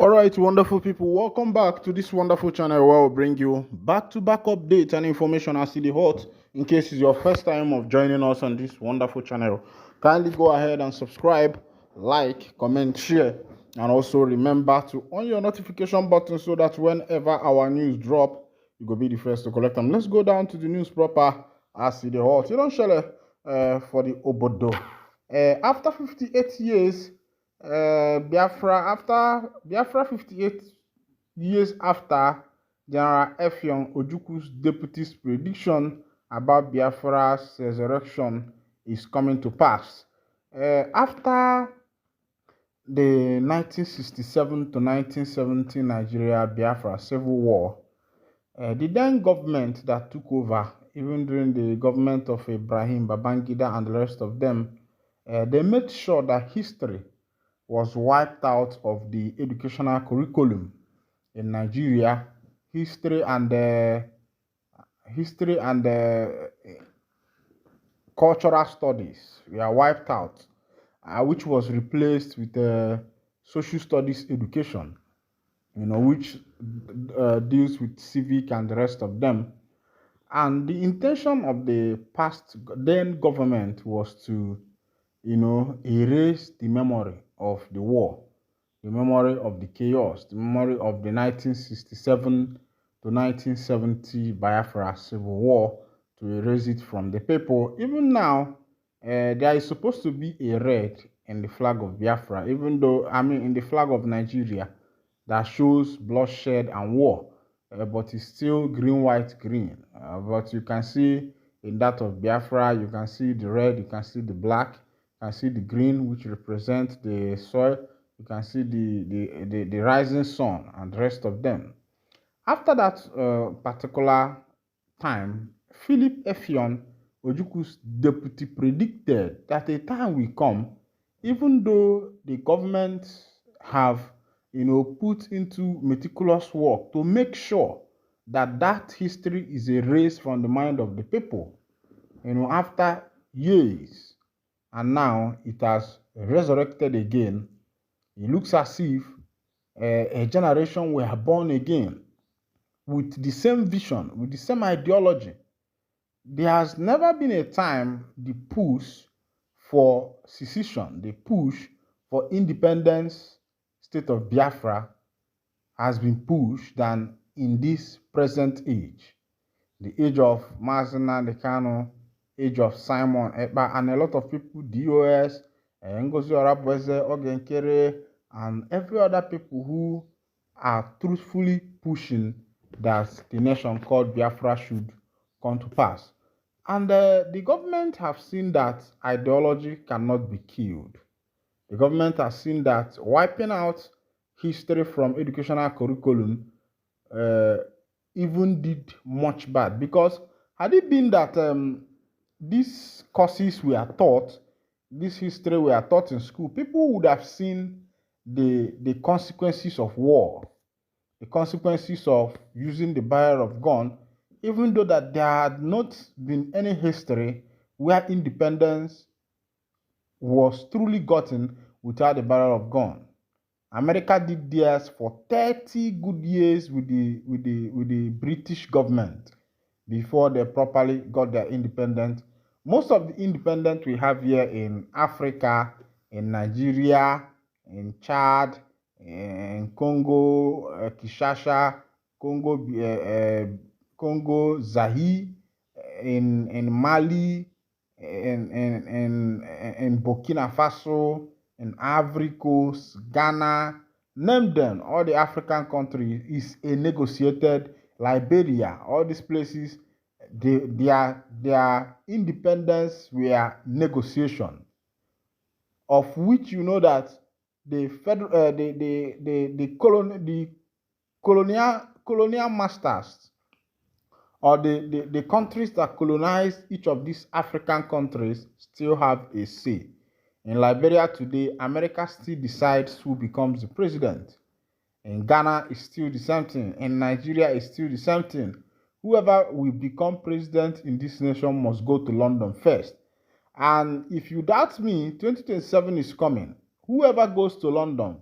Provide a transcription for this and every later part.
All right, wonderful people, welcome back to this wonderful channel where we'll bring you back-to-back updates and information as the hot. In case it's your first time of joining us on this wonderful channel, kindly go ahead and subscribe, like, comment, share, and also remember to on your notification button so that whenever our news drop, you will be the first to collect them. Let's go down to the news proper as the hot. You don't share for the Obodo. After 58 years, Biafra 58 years after General Effiong Ojukwu's deputy's prediction about Biafra's resurrection is coming to pass. After the 1967 to 1970 Nigeria Biafra Civil War, the then government that took over, even during the government of Ibrahim Babangida and the rest of them, they made sure that history was wiped out of the educational curriculum in Nigeria. History and cultural studies were wiped out, which was replaced with social studies education, which deals with civic and the rest of them. And the intention of the past then government was to, erase the memory of the war, the memory of the chaos, the memory of the 1967 to 1970 Biafra Civil War, to erase it from the people. Even now, there is supposed to be a red in the flag of Biafra, even though, in the flag of Nigeria, that shows bloodshed and war, but it's still green, white, green. But you can see in that of Biafra, you can see the red, you can see the black, you can see the green, which represents the soil, you can see the rising sun and the rest of them. After that particular time, Philip Effiong Ojukwu's deputy predicted that a time will come, even though the government have put into meticulous work to make sure that that history is erased from the mind of the people, after years, and now it has resurrected again. It looks as if a generation were born again with the same vision, with the same ideology. There has never been a time the push for secession, the push for independence state of Biafra has been pushed than in this present age. The age of Mazina Dekano, age of Simon Ekpa, and a lot of people, DOS, Ngozi Orabweze, Ogenkere, and every other people who are truthfully pushing that the nation called Biafra should come to pass. And the government have seen that ideology cannot be killed. The government has seen that wiping out history from educational curriculum even did much bad, because had it been that these courses were taught, this history were taught in school, people would have seen the consequences of war, the consequences of using the barrel of gun, even though that there had not been any history where independence was truly gotten without the barrel of gun. America did theirs for 30 good years with the British government before they properly got their independence. Most of the independence we have here in Africa, in Nigeria, in Chad, in Congo, Kinshasa, Congo, Zaire, in Mali, in Burkina Faso, in Ivory Coast, Ghana, name them, all the African countries is a negotiated. Liberia, all these places, their independence were negotiation, of which you know that the federal, the colonial masters, or the countries that colonized each of these African countries, still have a say. In Liberia today, America still decides who becomes the president. In Ghana, it's still the same thing. In Nigeria, it's still the same thing. Whoever will become president in this nation must go to London first. And if you doubt me, 2027 is coming. Whoever goes to London,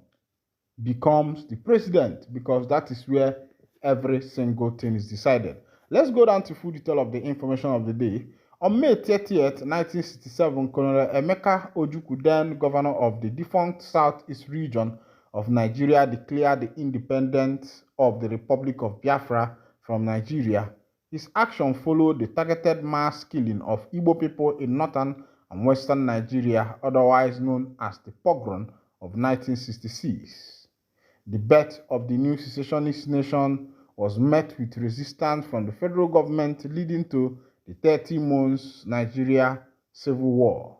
becomes the president, because that is where every single thing is decided. Let's go down to full detail of the information of the day. On May 30th, 1967, Colonel Emeka Ojukwu, then governor of the defunct southeast region of Nigeria, declared the independence of the Republic of Biafra from Nigeria. His action followed the targeted mass killing of Igbo people in northern and western Nigeria, otherwise known as the pogrom of 1966. The birth of the new secessionist nation was met with resistance from the federal government, leading to the 30 months Nigeria Civil War.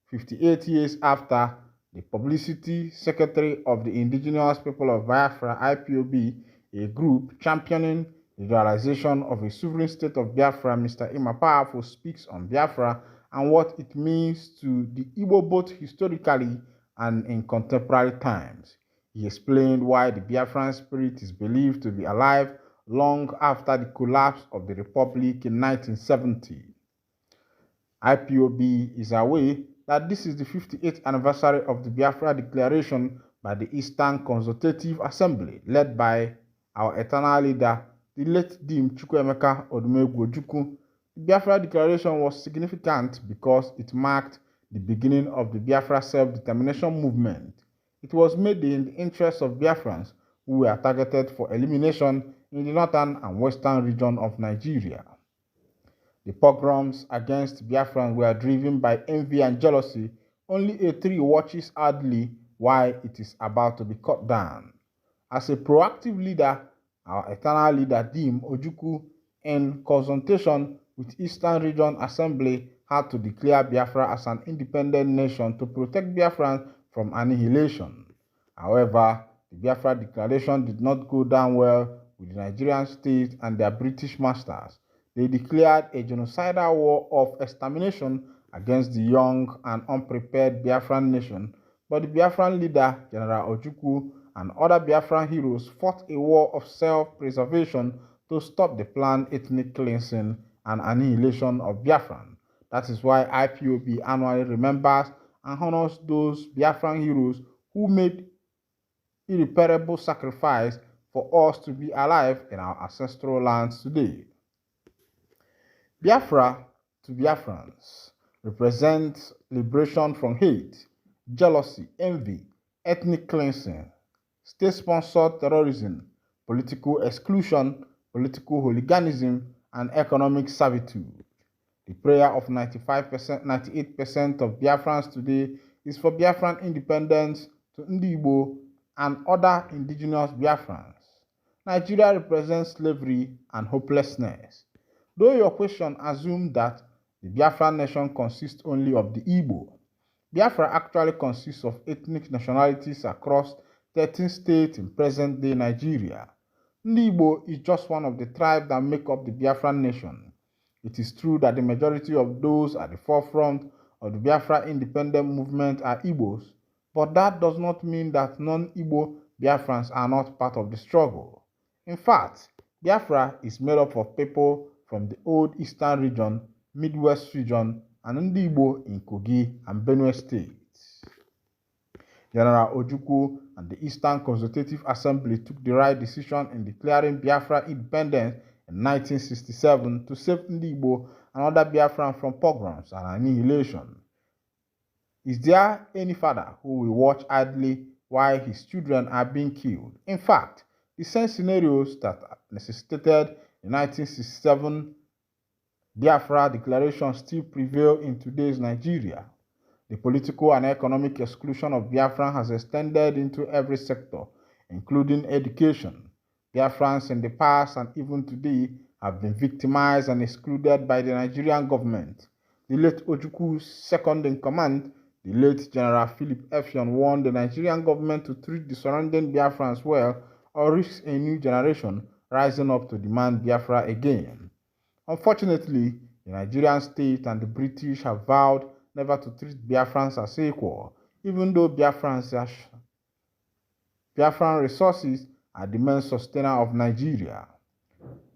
58 years after, the Publicity Secretary of the Indigenous People of Biafra, IPOB, a group championing the realization of a sovereign state of Biafra, Mr. Imapafo, speaks on Biafra and what it means to the Igbo both historically and in contemporary times. He explained why the Biafran spirit is believed to be alive long after the collapse of the Republic in 1970. IPOB is aware that this is the 58th anniversary of the Biafra Declaration by the Eastern Consultative Assembly, led by our eternal leader, the late Dim Chukwuemeka Odumegwu Ojukwu. The Biafra Declaration was significant because it marked the beginning of the Biafra self-determination movement. It was made in the interest of Biafrans who were targeted for elimination in the northern and western region of Nigeria. The pogroms against Biafrans were driven by envy and jealousy. Only a tree watches idly while it is about to be cut down. As a proactive leader, our eternal leader Dim Ojukwu, in consultation with Eastern Region Assembly, had to declare Biafra as an independent nation to protect Biafrans from annihilation. However, the Biafra Declaration did not go down well with the Nigerian state and their British masters. They declared a genocidal war of extermination against the young and unprepared Biafran nation, but the Biafran leader, General Ojukwu, and other Biafran heroes fought a war of self-preservation to stop the planned ethnic cleansing and annihilation of Biafran. That is why IPOB annually remembers and honors those Biafran heroes who made irreparable sacrifice for us to be alive in our ancestral lands today. Biafra to Biafrans represents liberation from hate, jealousy, envy, ethnic cleansing, state-sponsored terrorism, political exclusion, political hooliganism, and economic servitude. The prayer of 98% of Biafrans today is for Biafran independence to Ndi Igbo and other indigenous Biafrans. Nigeria represents slavery and hopelessness. Though your question assumed that the Biafran nation consists only of the Igbo, Biafra actually consists of ethnic nationalities across 13 states in present-day Nigeria. Ndi Igbo is just one of the tribes that make up the Biafran nation. It is true that the majority of those at the forefront of the Biafra independent movement are Igbos, but that does not mean that non-Igbo Biafrans are not part of the struggle. In fact, Biafra is made up of people from the old Eastern region, Midwest region, and Ndi Igbo in Kogi and Benue states. General Ojukwu and the Eastern Consultative Assembly took the right decision in declaring Biafra independence in 1967 to save Ndi Igbo and other Biafran from pogroms and annihilation. Is there any father who will watch idly while his children are being killed? In fact, the same scenarios that necessitated the 1967 Biafra Declaration still prevail in today's Nigeria. The political and economic exclusion of Biafran has extended into every sector, including education. Biafrans in the past and even today have been victimized and excluded by the Nigerian government. The late Ojukwu's second-in-command, the late General Philip Effiong, warned the Nigerian government to treat the surrounding Biafrans well or risk a new generation rising up to demand Biafra again. Unfortunately, the Nigerian state and the British have vowed never to treat Biafrans as equal, even though Biafran resources are the main sustainer of Nigeria.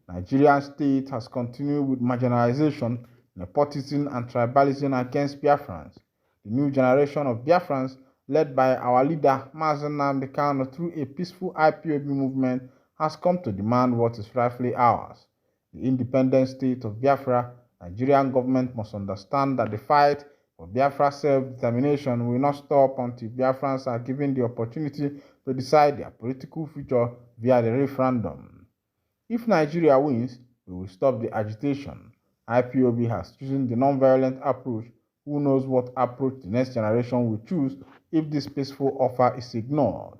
Nigerian state has continued with marginalization, nepotism, and tribalism against Biafrans. The new generation of Biafrans led by our leader Mazi Nnamdi Kanu through a peaceful IPOB movement, has come to demand what is rightfully ours. The independent state of Biafra. Nigerian government must understand that the fight for Biafra self-determination will not stop until Biafrans are given the opportunity to decide their political future via the referendum. If Nigeria wins, we will stop the agitation. IPOB has chosen the non-violent approach. Who knows what approach the next generation will choose if this peaceful offer is ignored?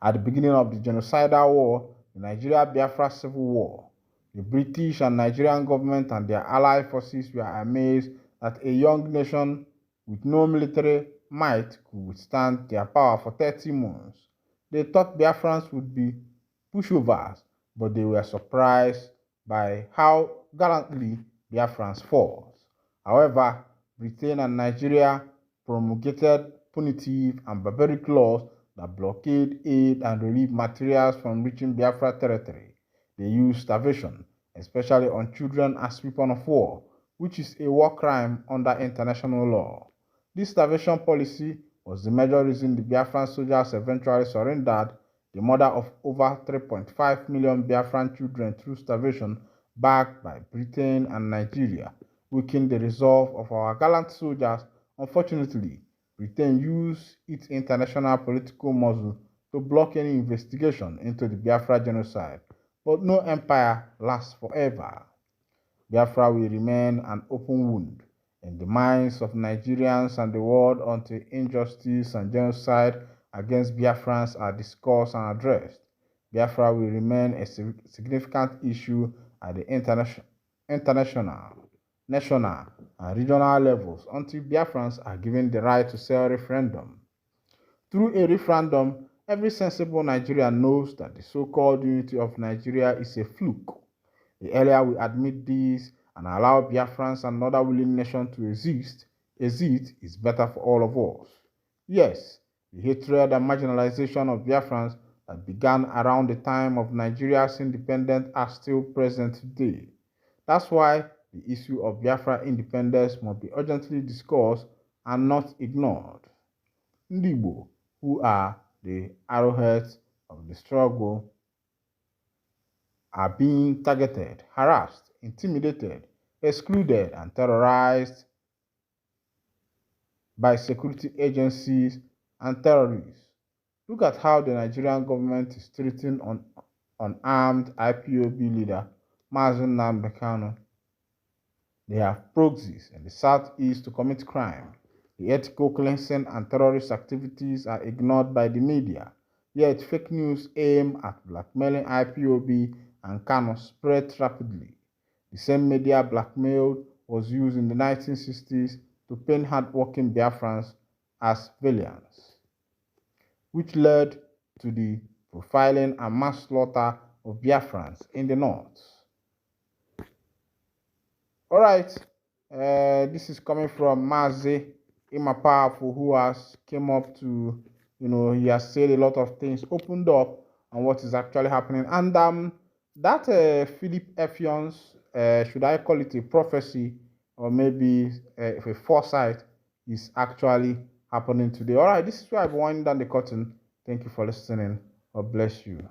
At the beginning of the genocidal war, the Nigeria-Biafra Civil War, the British and Nigerian government and their allied forces were amazed that a young nation with no military might could withstand their power for 30 months. They thought Biafrans would be pushovers, but they were surprised by how gallantly Biafrans fought. However, Britain and Nigeria promulgated punitive and barbaric laws that blockade aid and relief materials from reaching Biafra territory. They used starvation, especially on children, as weapon of war, which is a war crime under international law. This starvation policy was the major reason the Biafran soldiers eventually surrendered, the murder of over 3.5 million Biafran children through starvation backed by Britain and Nigeria, weakened the resolve of our gallant soldiers. Unfortunately, Britain used its international political muscle to block any investigation into the Biafra genocide. But no empire lasts forever. Biafra will remain an open wound in the minds of Nigerians and the world until injustice and genocide against Biafrans are discussed and addressed. Biafra will remain a significant issue at the international, national, and regional levels until Biafrans are given the right to self-referendum. Through a referendum, every sensible Nigerian knows that the so-called unity of Nigeria is a fluke. The earlier we admit this and allow Biafrans and other willing nations to exist is better for all of us. Yes, the hatred and marginalization of Biafrans that began around the time of Nigeria's independence are still present today. That's why the issue of Biafra independence must be urgently discussed and not ignored. Ndị Igbo, who are the arrowheads of the struggle, are being targeted, harassed, intimidated, excluded, and terrorized by security agencies and terrorists. Look at how the Nigerian government is treating unarmed IPOB leader Mazi Nnamdi Kanu. They have proxies in the southeast to commit crime. The ethical cleansing and terrorist activities are ignored by the media, yet fake news aimed at blackmailing IPOB and Kanu spread rapidly. The same media blackmail was used in the 1960s to paint hardworking Biafrans as villains, which led to the profiling and mass slaughter of Biafrans in the north. All right, this is coming from Mazi Powerful, who has came up to, he has said a lot of things, opened up on what is actually happening. And that Philip Efion's, should I call it a prophecy or maybe a foresight, is actually happening today. All right, this is where I've wound down the curtain. Thank you for listening. God bless you.